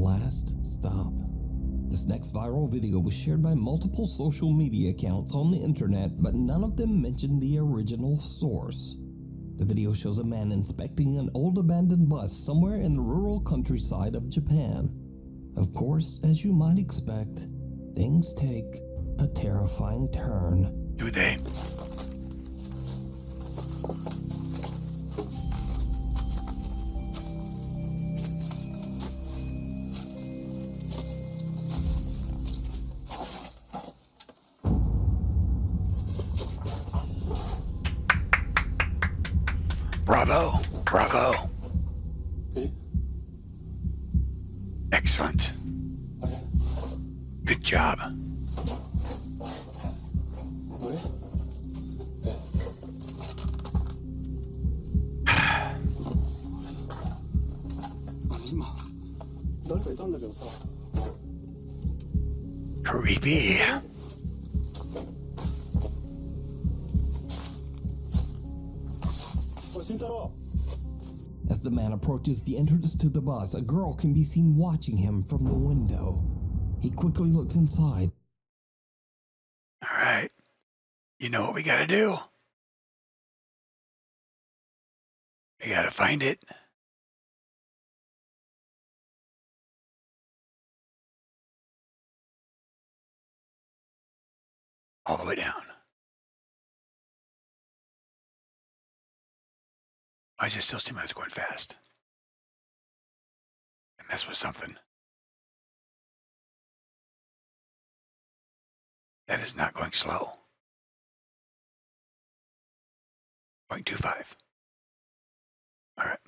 last stop. This next viral video was shared by multiple social media accounts on the internet, but none of them mentioned the original source. The video shows a man inspecting an old abandoned bus somewhere in the rural countryside of Japan. Of course, as you might expect, things take a terrifying turn. Do they? Bravo, bravo. Excellent. Good job. Creepy. As the man approaches the entrance to the bus, a girl can be seen watching him from the window. He quickly looks inside. All right. You know what we gotta do? We gotta find it. All the way down. I just still seem like it's going fast. And mess with something. That is not going slow. 0.25. All right.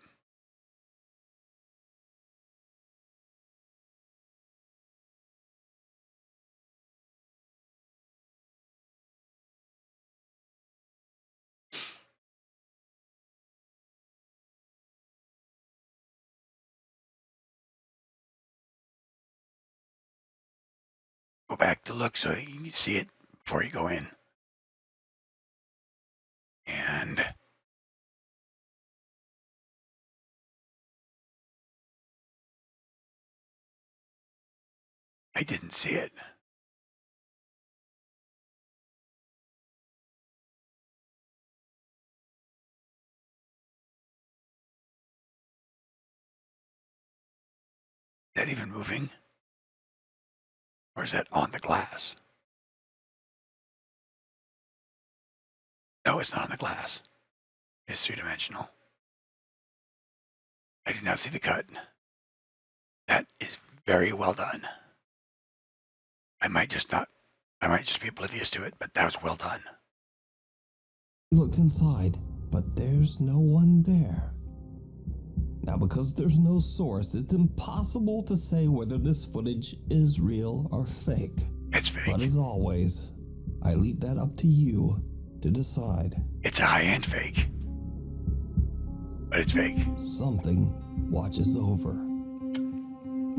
Go back to look so you can see it before you go in. And I didn't see it. Is that even moving? Or is that on the glass? No, it's not on the glass. It's three-dimensional. I did not see the cut. That is very well done. I might just be oblivious to it, but that was well done. He looks inside, but there's no one there. Now, because there's no source, it's impossible to say whether this footage is real or fake. It's fake. But as always, I leave that up to you to decide. It's a high-end fake. But it's fake. Something watches over.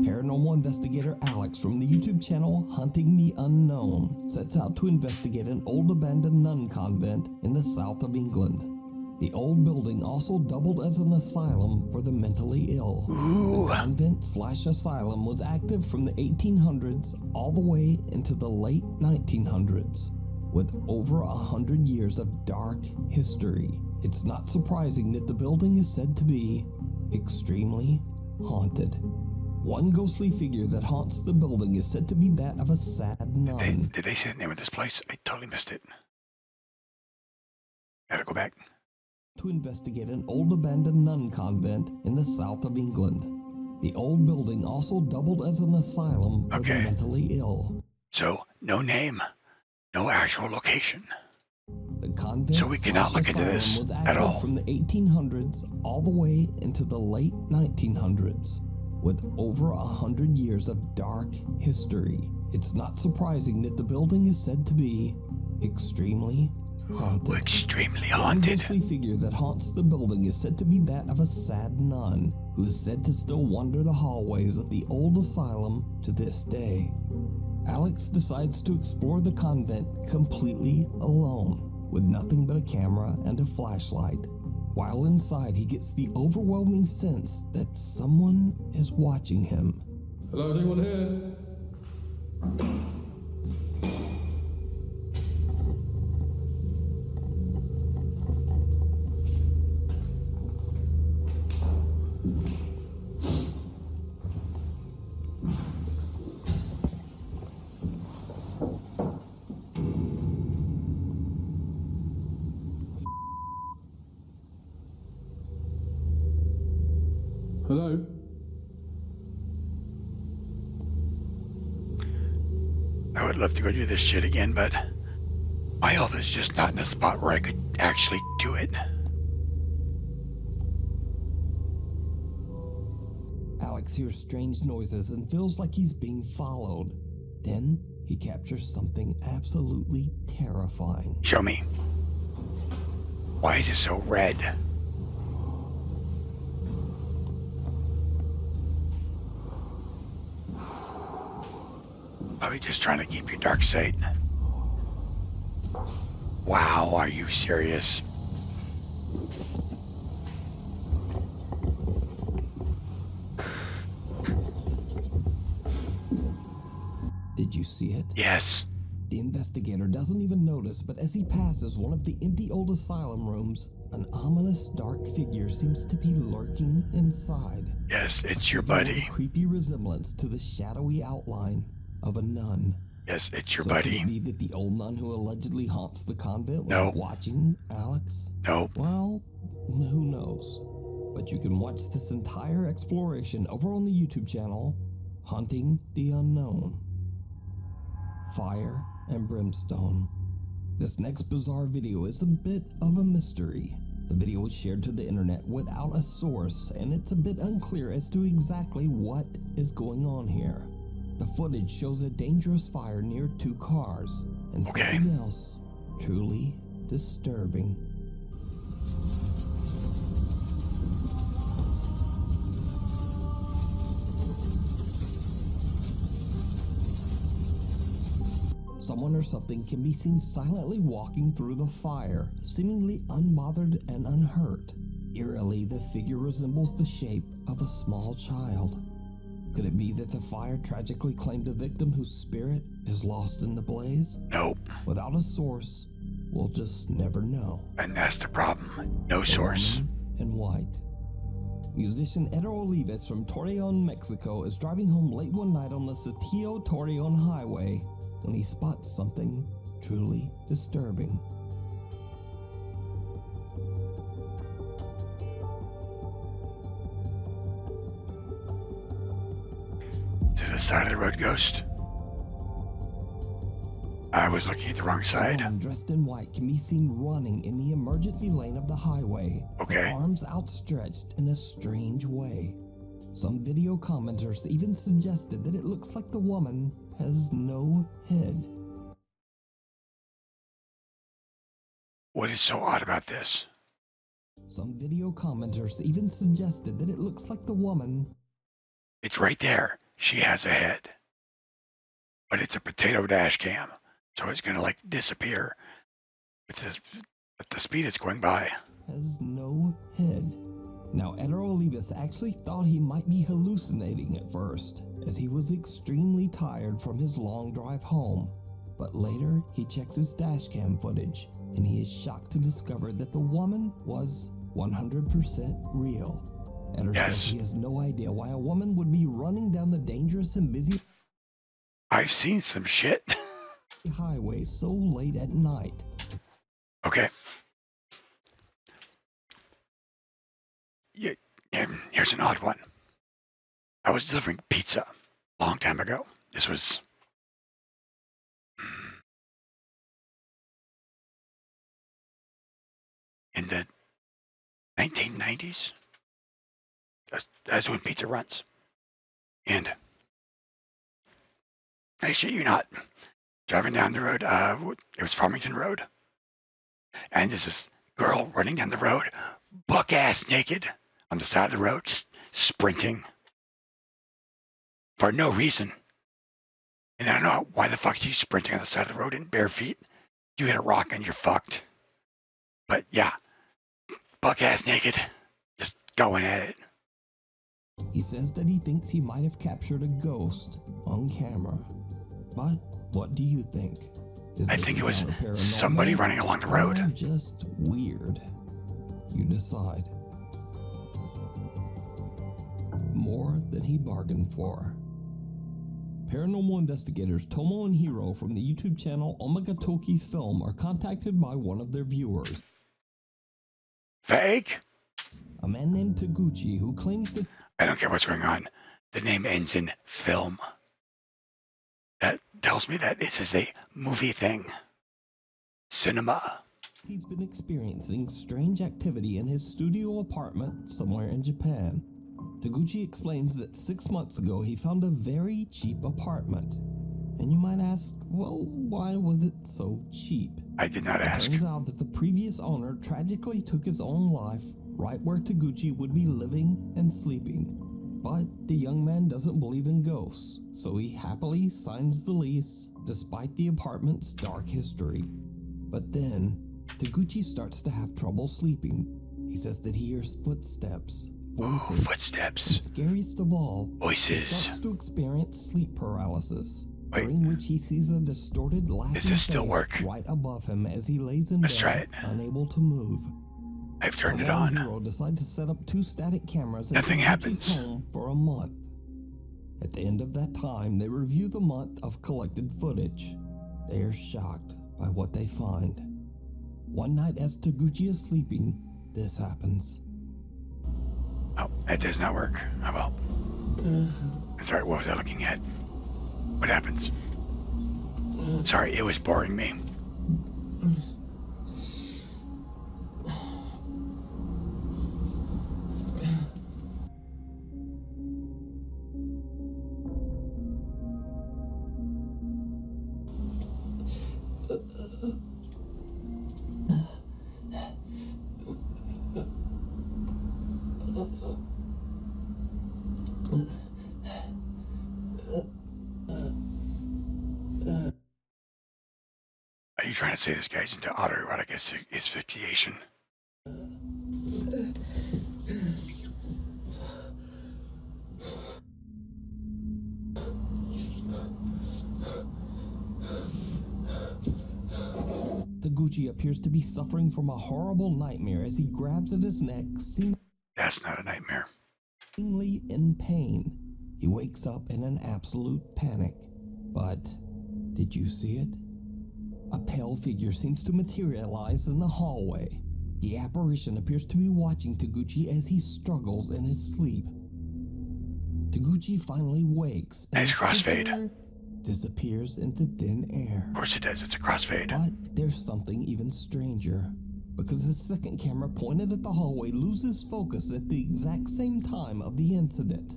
Paranormal investigator Alex from the YouTube channel Hunting the Unknown sets out to investigate an old abandoned nun convent in the south of England. The old building also doubled as an asylum for the mentally ill. Ooh. The convent/asylum was active from the 1800s all the way into the late 1900s. With over 100 years of dark history, it's not surprising that the building is said to be extremely haunted. One ghostly figure that haunts the building is said to be that of a sad nun. Did they say the name of this place? I totally missed it. Gotta go back. To investigate an old abandoned nun convent in the south of England. The old building also doubled as an asylum for the mentally ill. So, no name, no actual location. The convent so we cannot look into this was at all. From the 1800s all the way into the late 1900s. With over 100 years of dark history, it's not surprising that the building is said to be extremely haunted. Extremely haunted. One ghostly figure that haunts the building is said to be that of a sad nun, who is said to still wander the hallways of the old asylum to this day. Alex decides to explore the convent completely alone, with nothing but a camera and a flashlight. While inside, he gets the overwhelming sense that someone is watching him. Hello, is anyone here? Hello? I would love to go do this shit again, but my health is just not in a spot where I could actually do it. Alex hears strange noises and feels like he's being followed. Then he captures something absolutely terrifying. Show me. Why is it so red? Probably just trying to keep your dark sight. Wow, are you serious? Did you see it? Yes. The investigator doesn't even notice, but as he passes one of the empty old asylum rooms, an ominous dark figure seems to be lurking inside. Yes, it's your Figure with buddy. a creepy resemblance to the shadowy outline of a nun. Yes, it's your So could buddy. it be that the old nun who allegedly haunts the convent was No. watching Alex? Nope. Well, who knows? But you can watch this entire exploration over on the YouTube channel, Hunting the Unknown. Fire and Brimstone. This next bizarre video is a bit of a mystery. The video was shared to the internet without a source, and it's a bit unclear as to exactly what is going on here. The footage shows a dangerous fire near two cars, and Okay. something else truly disturbing. Someone or something can be seen silently walking through the fire, seemingly unbothered and unhurt. Eerily, the figure resembles the shape of a small child. Could it be that the fire tragically claimed a victim whose spirit is lost in the blaze? Nope. Without a source, we'll just never know. And that's the problem. No source. In white. Musician Eder Olivas from Torreon, Mexico is driving home late one night on the Saltillo-Torreon highway when he spots something truly disturbing. To the side of the road, Ghost. I was looking at the wrong A side. woman dressed in white can be seen running in the emergency lane of the highway, Okay. her arms outstretched in a strange way. Some video commenters even suggested that it looks like the woman has no head. What is so odd about this? Some video commenters even suggested that it looks like the woman. It's right there. She has a head. But it's a potato dash cam. So it's going to like disappear with the speed it's going by. Has no head. Now, Eder Olivas actually thought he might be hallucinating at first, as he was extremely tired from his long drive home. But later, he checks his dashcam footage, and he is shocked to discover that the woman was 100% real. Eder Yes. says he has no idea why a woman would be running down the dangerous and busy I've seen some shit. highway so late at night. Okay. Yeah, here's an odd one. I was delivering pizza a long time ago. This was in the 1990s. That's when pizza runs. And I shit you not, driving down the road, it was Farmington Road. And there's this girl running down the road, buck ass naked, on the side of the road, just sprinting. For no reason. And I don't know why the fuck she's sprinting on the side of the road in bare feet. You hit a rock and you're fucked. But yeah, buck ass naked, just going at it. He says that he thinks he might have captured a ghost on camera. But what do you think? I think it was somebody running along the road. Or just weird? You decide. More than he bargained for. Paranormal investigators Tomo and Hiro from the YouTube channel Omagatoki Film are contacted by one of their viewers. Fake? A man named Taguchi who claims that... I don't care what's going on. The name ends in film. That tells me that this is a movie thing. Cinema. He's been experiencing strange activity in his studio apartment somewhere in Japan. Taguchi explains that 6 months ago he found a very cheap apartment. And you might ask, well, why was it so cheap? I did not ask. It turns out that the previous owner tragically took his own life right where Taguchi would be living and sleeping. But the young man doesn't believe in ghosts, so he happily signs the lease despite the apartment's dark history. But then, Taguchi starts to have trouble sleeping. He says that he hears footsteps, voices, footsteps. And scariest of all, Voices. He starts to experience sleep paralysis, Wait. during which he sees a distorted laughing Does this still face work? right above him as he lays in Let's bed, try it. unable to move. I've turned it Tomo and on. Hiro decide to set up 2 static cameras Nothing at Taguchi's happens. home for a month. At the end of that time, they review the month of collected footage. They are shocked by what they find. One night as Taguchi is sleeping, this happens. Oh, that does not work. Oh well. Sorry, what was I looking at? What happens? Sorry, it was boring me. Are you trying to say this guy's into autoerotic asphyxiation? Taguchi appears to be suffering from a horrible nightmare as he grabs at his neck, That's not a nightmare. seemingly in pain. He wakes up in an absolute panic. But did you see it? A pale figure seems to materialize in the hallway. The apparition appears to be watching Taguchi as he struggles in his sleep. Taguchi finally wakes and Nice the crossfade. figure disappears into thin air. Of course it does. It's a crossfade. But there's something even stranger, because the second camera pointed at the hallway loses focus at the exact same time of the incident,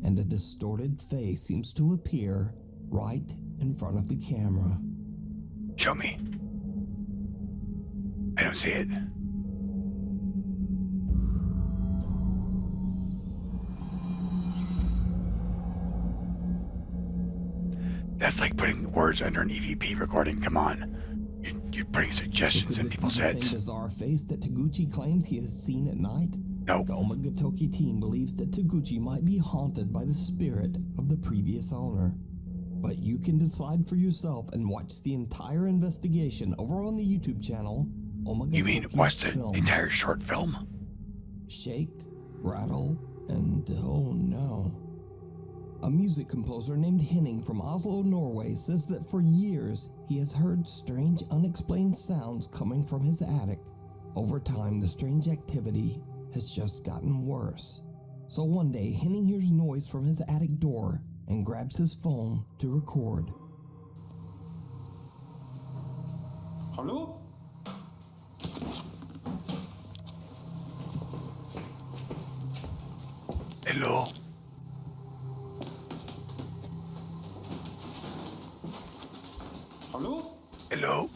and a distorted face seems to appear right in front of the camera. Show me. I don't see it. That's like putting words under an EVP recording. Come on. You're putting So suggestions could in this be people's the heads. same bizarre face that Taguchi claims he has seen at night? Nope. The Omagatoki team believes that Taguchi might be haunted by the spirit of the previous owner. But you can decide for yourself and watch the entire investigation over on the YouTube channel, Omagatoki You mean watch the Film. entire short film? Shake, rattle, and oh no. A music composer named Henning from Oslo, Norway says that for years he has heard strange unexplained sounds coming from his attic. Over time, the strange activity has just gotten worse. So one day, Henning hears noise from his attic door and grabs his phone to record. Hallo? Hello? Hallo? Hello?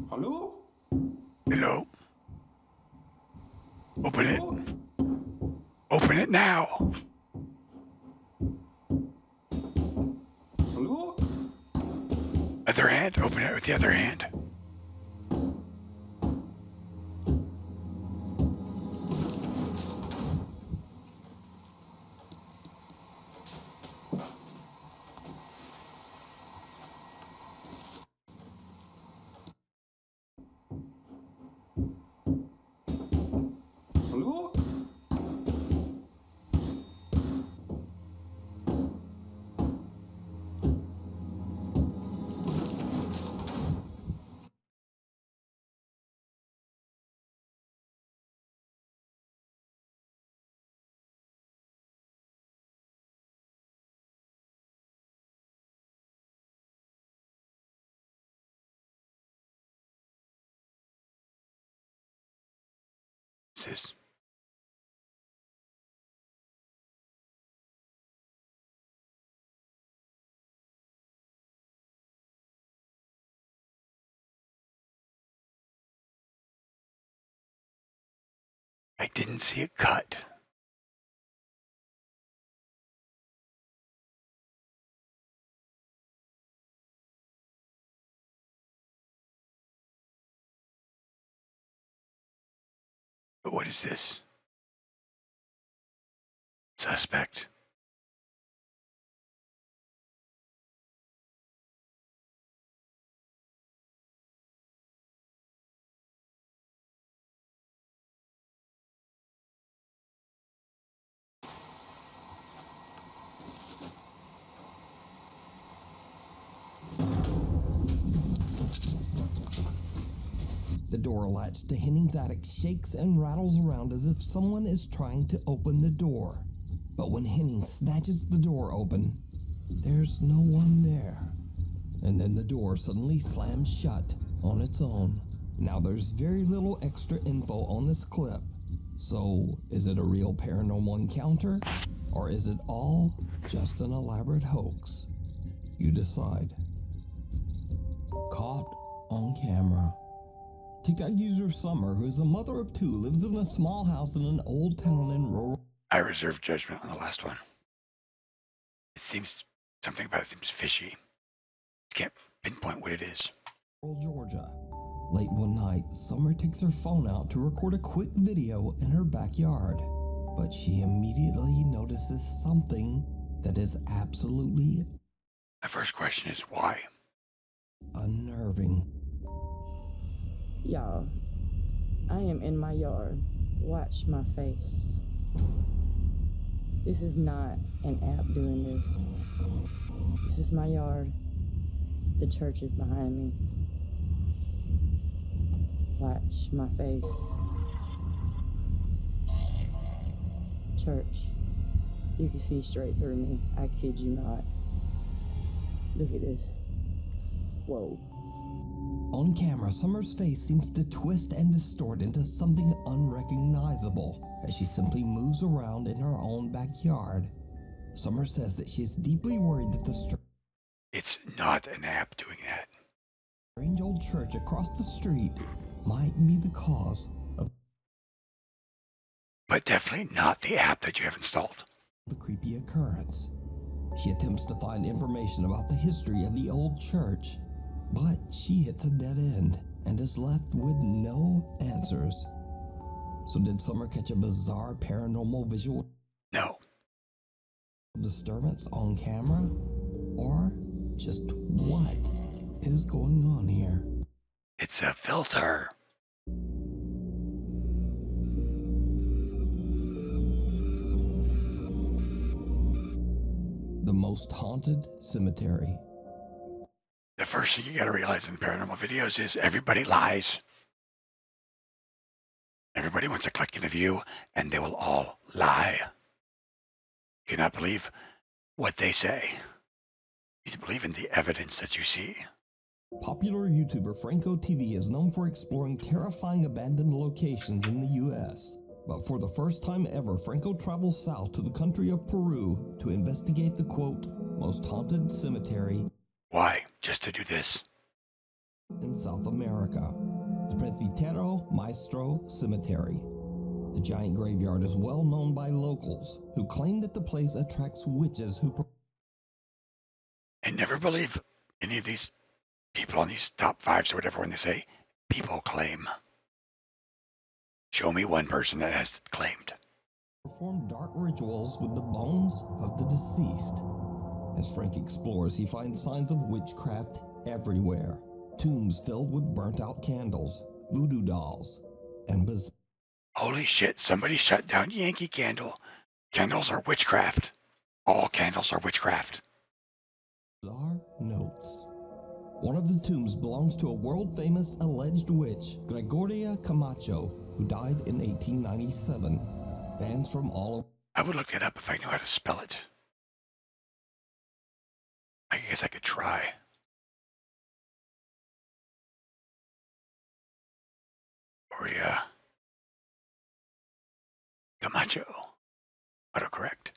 Hallo? Hello? Open it. Hallo? Open it now. Hallo? Other hand. Open it with the other hand. Hallo? What's this? I didn't see it cut. But what is this? Suspect. The door latch to Henning's attic shakes and rattles around as if someone is trying to open the door. But when Henning snatches the door open, there's no one there. And then the door suddenly slams shut on its own. Now there's very little extra info on this clip. So, is it a real paranormal encounter? Or is it all just an elaborate hoax? You decide. Caught on camera. TikTok user Summer, who is a mother of two, lives in a small house in an old town in rural I reserve judgment on the last one. It seems, something about it seems fishy. Can't pinpoint what it is. Georgia. Late one night, Summer takes her phone out to record a quick video in her backyard. But she immediately notices something that is absolutely My first question is why? unnerving. Y'all, I am in my yard. Watch my face. This is not an app doing this. This is my yard. The church is behind me. Watch my face. Church, you can see straight through me. I kid you not. Look at this. Whoa. On camera, Summer's face seems to twist and distort into something unrecognizable as she simply moves around in her own backyard. Summer says that she is deeply worried that the It's not an app doing that. strange old church across the street might be the cause of But definitely not the app that you have installed. the creepy occurrence. She attempts to find information about the history of the old church, but she hits a dead end and is left with no answers. So did Summer catch a bizarre paranormal visual No. disturbance on camera? Or just what is going on here? It's a filter. The most haunted cemetery. The first thing you gotta realize in paranormal videos is everybody lies. Everybody wants to click into view, and they will all lie. You cannot believe what they say. You believe in the evidence that you see. Popular YouTuber Franco TV is known for exploring terrifying abandoned locations in the US. But for the first time ever, Franco travels south to the country of Peru to investigate the quote, most haunted cemetery Why? Just to do this? in South America, the Presbítero Maestro Cemetery. The giant graveyard is well known by locals who claim that the place attracts witches who I never believe any of these people on these top fives or whatever when they say people claim. Show me one person that has claimed. Perform dark rituals with the bones of the deceased. As Frank explores, he finds signs of witchcraft everywhere. Tombs filled with burnt-out candles, voodoo dolls, and Holy shit, somebody shut down Yankee Candle. Candles are witchcraft. All candles are witchcraft. bizarre notes. One of the tombs belongs to a world-famous alleged witch, Gregoria Camacho, who died in 1897. Fans from all over I would look it up if I knew how to spell it. I guess I could try. Gloria Camacho. Autocorrect.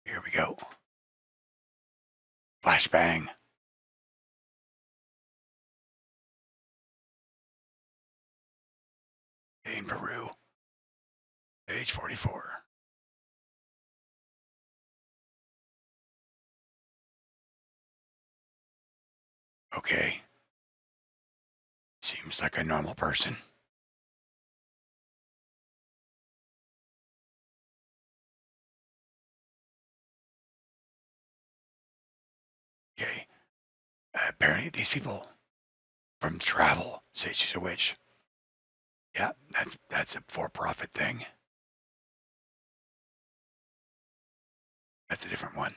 Here we go. Flashbang. In Peru. At age 44. Okay. Seems like a normal person. Okay. Apparently these people from travel say she's a witch. Yeah, that's a for-profit thing. That's a different one.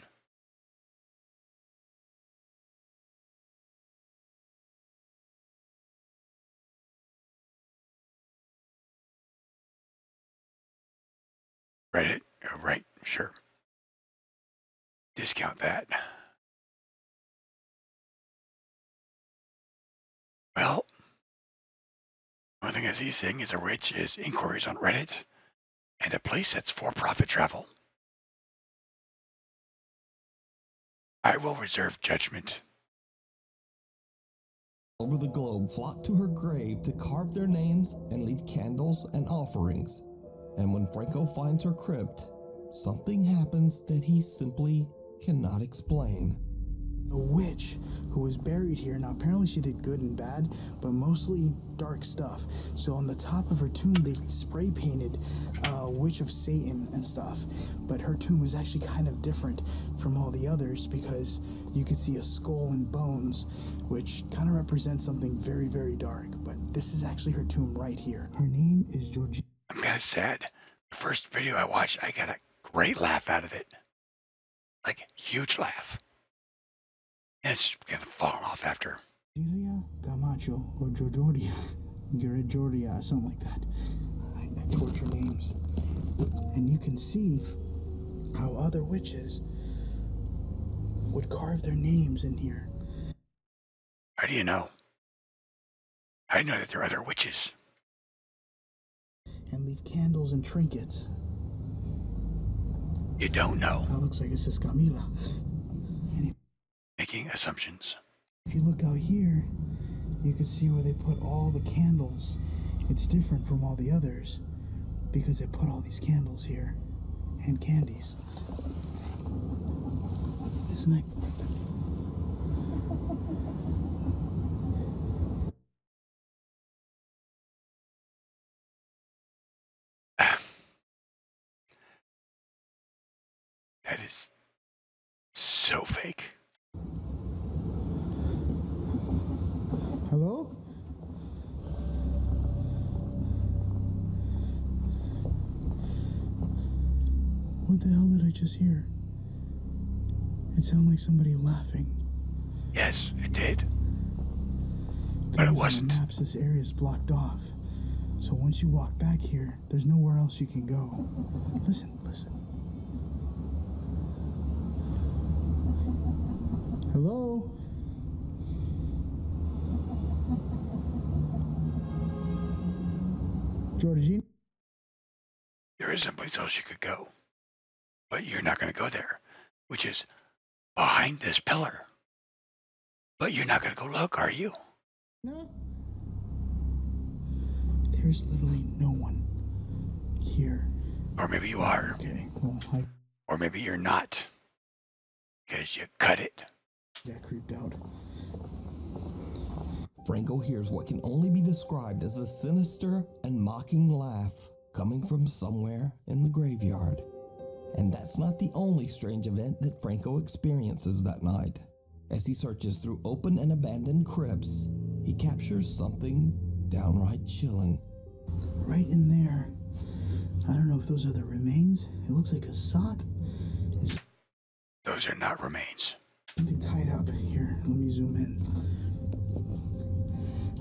Reddit, right? Sure. Discount that. Well, one thing I see saying is a witch is inquiries on Reddit and a place that's for-profit travel. I will reserve judgment. over the globe flock to her grave to carve their names and leave candles and offerings. And when Franco finds her crypt, something happens that he simply cannot explain. A witch who was buried here. Now, apparently she did good and bad, but mostly dark stuff. So on the top of her tomb, they spray painted Witch of Satan and stuff. But her tomb was actually kind of different from all the others because you could see a skull and bones, which kind of represents something very, very dark. But this is actually her tomb right here. Her name is Georgina. I'm kind of sad. The first video I watched, I got a great laugh out of it. Like, huge laugh. And it's just kind of fallen off after. Camacho or Gregoria, something like that. I torture names. And you can see how other witches would carve their names in here. How do you know? I know that there are other witches. And leave candles and trinkets. You don't know. That looks like it says Camila. Making assumptions. If you look out here, you can see where they put all the candles. It's different from all the others because they put all these candles here and candies. Isn't it? That is so fake. Hello? What the hell did I just hear? It sounded like somebody laughing. Yes, it did. But it wasn't. On the maps, this area is blocked off. So once you walk back here, there's nowhere else you can go. Listen, listen. Hello? Georgina? There is someplace else you could go. But you're not going to go there, which is behind this pillar. But you're not going to go look, are you? No. There's literally no one here. Or maybe you are. Okay, well, Or maybe you're not, because you cut it. Got creeped out. Franco hears what can only be described as a sinister and mocking laugh coming from somewhere in the graveyard. And that's not the only strange event that Franco experiences that night. As he searches through open and abandoned crypts, he captures something downright chilling. Right in there. I don't know if those are the remains. It looks like a sock. Is Those are not remains. something tied up. Here, let me zoom in.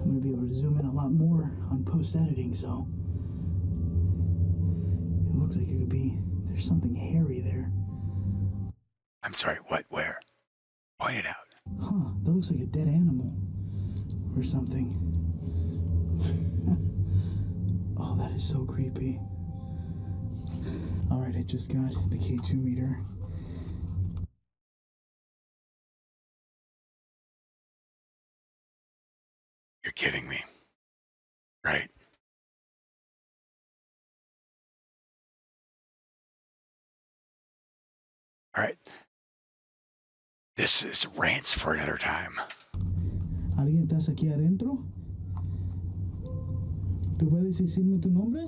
I'm going to be able to zoom in a lot more on post-editing, so... It looks like it could be... There's something hairy there. I'm sorry, what, where? Point it out. Huh, that looks like a dead animal. Or something. Oh, that is so creepy. Alright, I just got the K2 meter. You're kidding me, right? All right. This is rants for another time. ¿Alguien estás aquí adentro? ¿Tú puedes decirme tu nombre?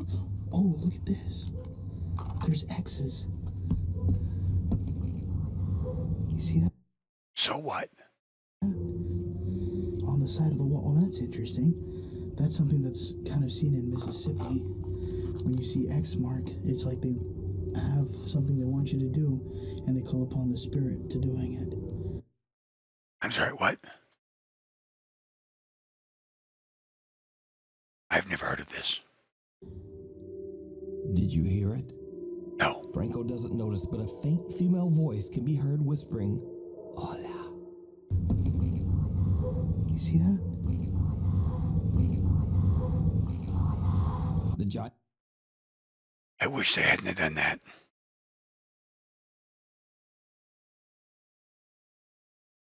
Oh, look at this. There's X's. You see that? So what? On the side of the wall. Oh, that's interesting. That's something that's kind of seen in Mississippi. When you see X mark, it's like they have something they want you to do, and they call upon the spirit to doing it. I'm sorry, what? I've never heard of this. Did you hear it? No. Franco doesn't notice, but a faint female voice can be heard whispering, "Hola." You see that? The giant I wish they hadn't have done that.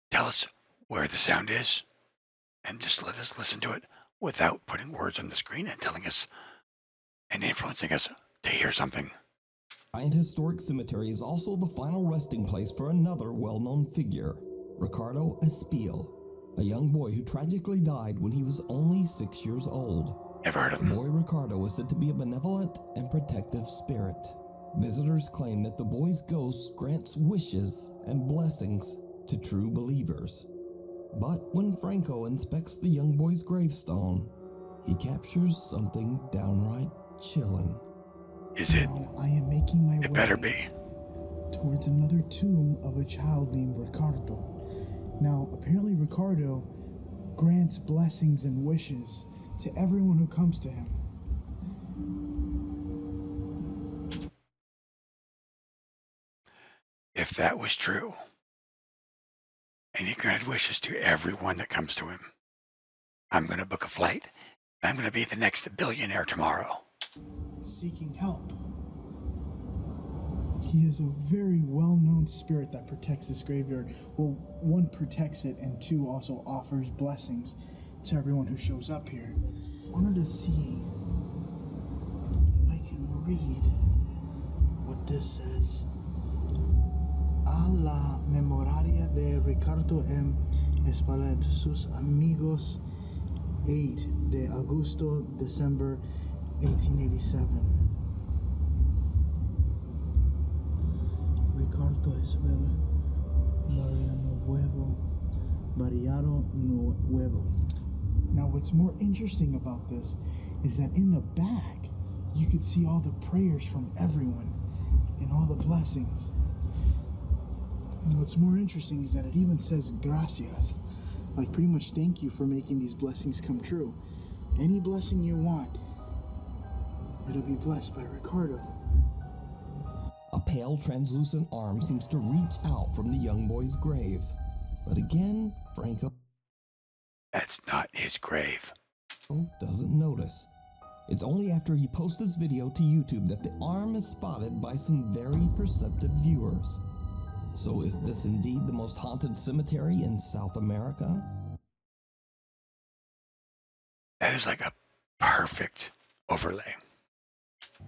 Tell us where the sound is, and just let us listen to it without putting words on the screen and telling us and influencing us to hear something. giant historic cemetery is also the final resting place for another well-known figure, Ricardo Espiel, a young boy who tragically died when he was only 6 years old. Never heard of The him. boy Ricardo is said to be a benevolent and protective spirit. Visitors claim that the boy's ghost grants wishes and blessings to true believers. But when Franco inspects the young boy's gravestone, he captures something downright chilling. Is it? Now I am making my It way better be. towards another tomb of a child named Ricardo. Now, apparently Ricardo grants blessings and wishes to everyone who comes to him. If that was true, and he granted wishes to everyone that comes to him, I'm going to book a flight. I'm going to be the next billionaire tomorrow. Seeking help. He is a very well-known spirit that protects this graveyard. Well, one, protects it, and two, also offers blessings to everyone who shows up here. I wanted to see if I can read what this says. A la memoria de Ricardo M. Espaillat, sus amigos, 8 de Agosto, December 1887. Ricardo Espaillat, Mariano Nuevo. Now, what's more interesting about this is that in the back, you could see all the prayers from everyone and all the blessings. And what's more interesting is that it even says gracias, like pretty much thank you for making these blessings come true. Any blessing you want, it'll be blessed by Ricardo. A pale, translucent arm seems to reach out from the young boy's grave. But again, Franco That's not his grave. doesn't notice. It's only after he posts this video to YouTube that the arm is spotted by some very perceptive viewers. So is this indeed the most haunted cemetery in South America? That is like a perfect overlay.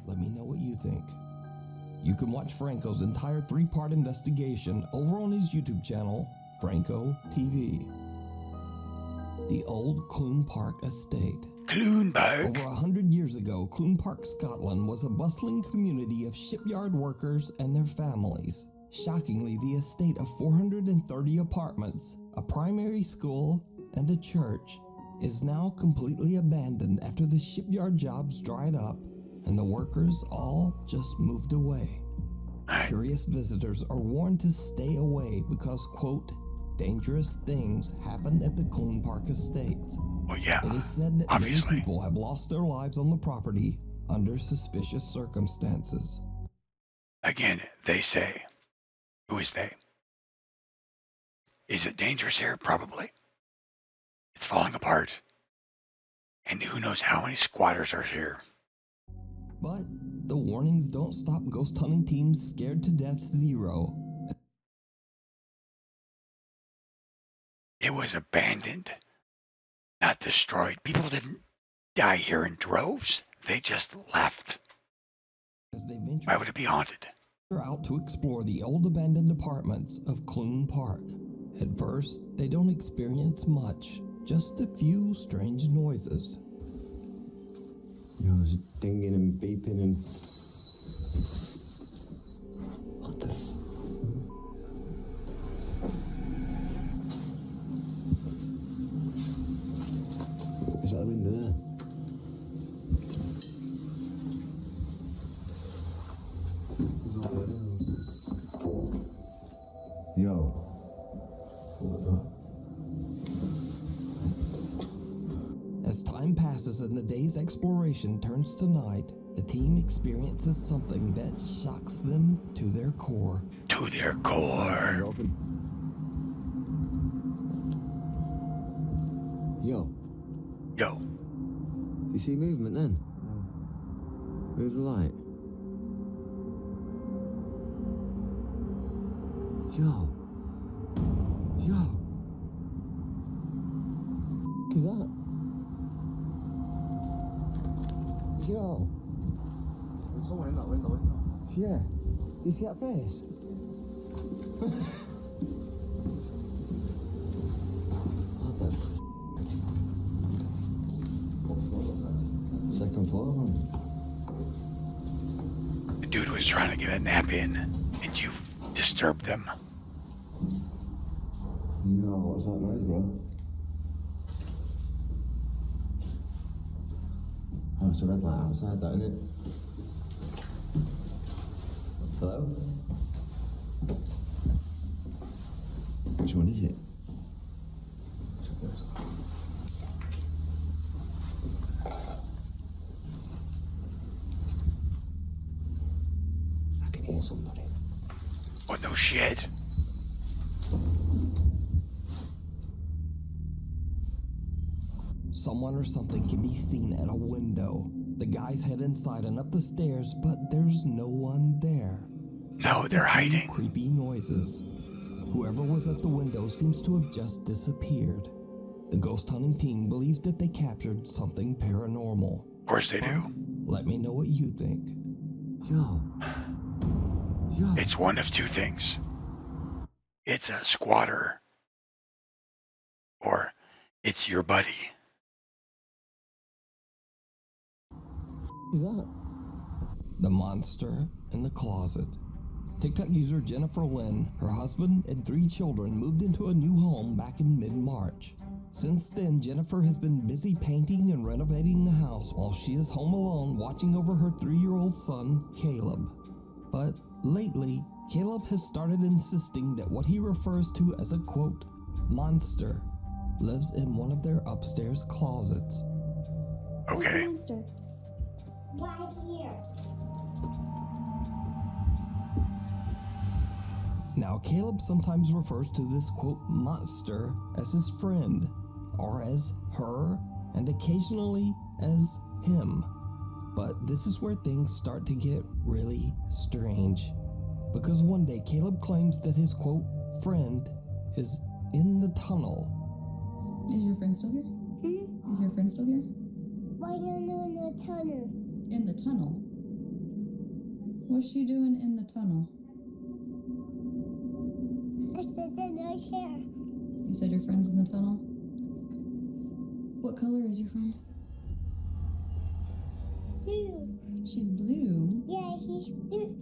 Let me know what you think. You can watch Franco's entire 3-part investigation over on his YouTube channel, Franco TV. The old Clune Park estate. Clune Park. Over 100 years ago, Clune Park, Scotland was a bustling community of shipyard workers and their families. Shockingly, the estate of 430 apartments, a primary school, and a church is now completely abandoned after the shipyard jobs dried up and the workers all just moved away. Curious visitors are warned to stay away because, quote, dangerous things happen at the Clune Park estate. Well, yeah, it is said that obviously many people have lost their lives on the property under suspicious circumstances. Again, they say. Who is they? Is it dangerous here? Probably. It's falling apart. And who knows how many squatters are here. But the warnings don't stop ghost hunting teams scared to death zero. It was abandoned, not destroyed. People didn't die here in droves. They just left. As they venture Why would it be haunted? out to explore the old abandoned apartments of Clune Park. At first, they don't experience much, just a few strange noises. You know, there's dinging and beeping and... What the... Is that a window there? Yo. What's up? As time passes and the day's exploration turns to night, the team experiences something that shocks them to their core. To their core. Open. Yo. Yo. You see movement then? Move the light. Yo. Yo. What is that? Yo. There's someone in that window. Yeah. You see that face? What the second floor, man. The dude was trying to get a nap in, and you disturbed them. No, what's that noise, bro? Oh, it's a red light outside, that, isn't it? Hello? Which one is it? Check this. I can hear somebody. Oh, no shit. Someone or something can be seen at a window. The guys head inside and up the stairs, but there's no one there. No, they're hiding. Creepy noises. Whoever was at the window seems to have just disappeared. The ghost hunting team believes that they captured something paranormal. Of course they do. Let me know what you think. Yo. Yo. It's one of two things. It's a squatter, or it's your buddy. Who's that? The monster in the closet. TikTok user Jennifer Lynn, her husband, and 3 children moved into a new home back in mid-March. Since then, Jennifer has been busy painting and renovating the house while she is home alone watching over her 3-year-old son, Caleb. But lately, Caleb has started insisting that what he refers to as a, quote, monster lives in one of their upstairs closets. Okay. Monster. Right here. Now, Caleb sometimes refers to this, quote, monster as his friend, or as her, and occasionally as him. But this is where things start to get really strange. Because one day, Caleb claims that his, quote, friend is in the tunnel. Is your friend still here? Is your friend still here? Why don't you know the tunnel? In the tunnel. What's she doing in the tunnel? I said in her chair. You said your friend's in the tunnel? What color is your friend? Blue. She's blue. Yeah, he's blue.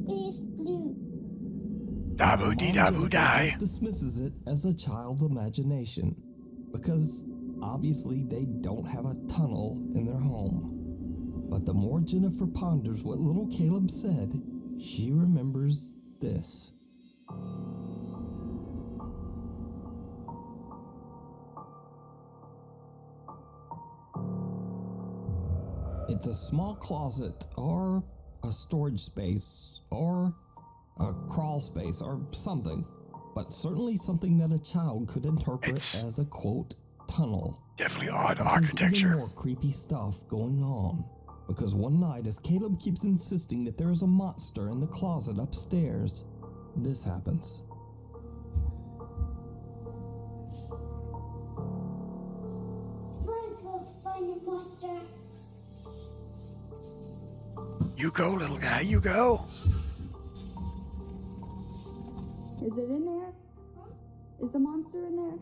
He's blue. Dabu dee dabu die. Just dismisses it as a child's imagination because obviously they don't have a tunnel in their home. But the more Jennifer ponders what little Caleb said, she remembers this. It's a small closet or a storage space or a crawl space or something, but certainly something that a child could interpret as a quote tunnel. Definitely odd But there's architecture. even more creepy stuff going on, because one night as Caleb keeps insisting that there is a monster in the closet upstairs, this happens. Go find a monster. You go, little guy, you go. Is it in there? Is the monster in there?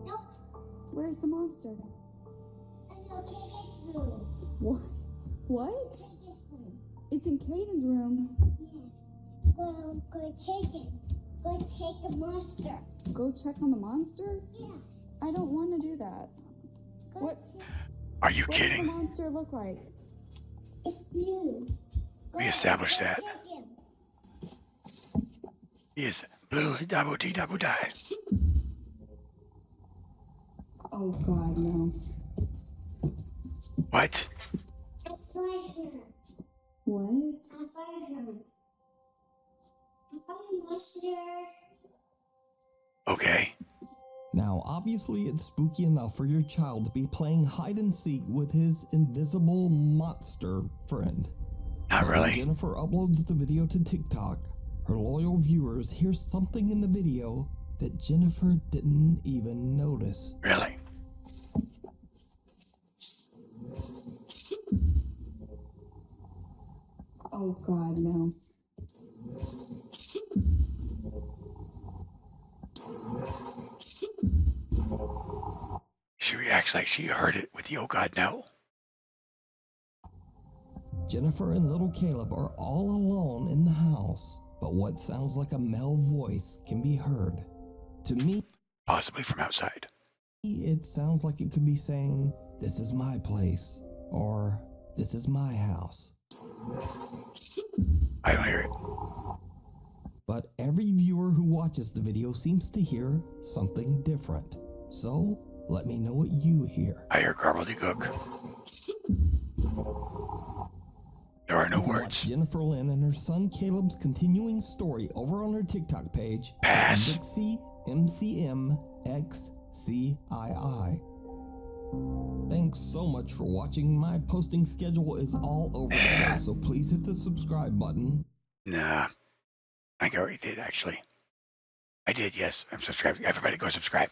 Nope. Where's the monster? I'll take his room. What? Take his room. It's in Caden's room. Yeah. Well, go take it. Go take the monster. Go check on the monster? Yeah. I don't want to do that. Go What? Are you What does the kidding? monster look like? It's blue. We established that. Take him. He is blue, dabu dee dabu die. Oh God, no. What? I find her. What? I find her. I find a monster. Okay. Now, obviously, it's spooky enough for your child to be playing hide and seek with his invisible monster friend. Not But when really. Jennifer uploads the video to TikTok, her loyal viewers hear something in the video that Jennifer didn't even notice. Really. Oh God, no. She reacts like she heard it with the oh God no. Jennifer and little Caleb are all alone in the house, but what sounds like a male voice can be heard. To me, Possibly from outside. it sounds like it could be saying, "This is my place," or "This is my house." I don't hear it. But every viewer who watches the video seems to hear something different. So, let me know what you hear. I hear gobbledygook. There are no You can watch words. Jennifer Lynn and her son Caleb's continuing story over on her TikTok page. Pass. Dixie MCM XCII. Thanks so much for watching. My posting schedule is all over the place, so please hit the subscribe button. Nah. I think I already did, actually. I did, yes. I'm subscribing. Everybody go subscribe.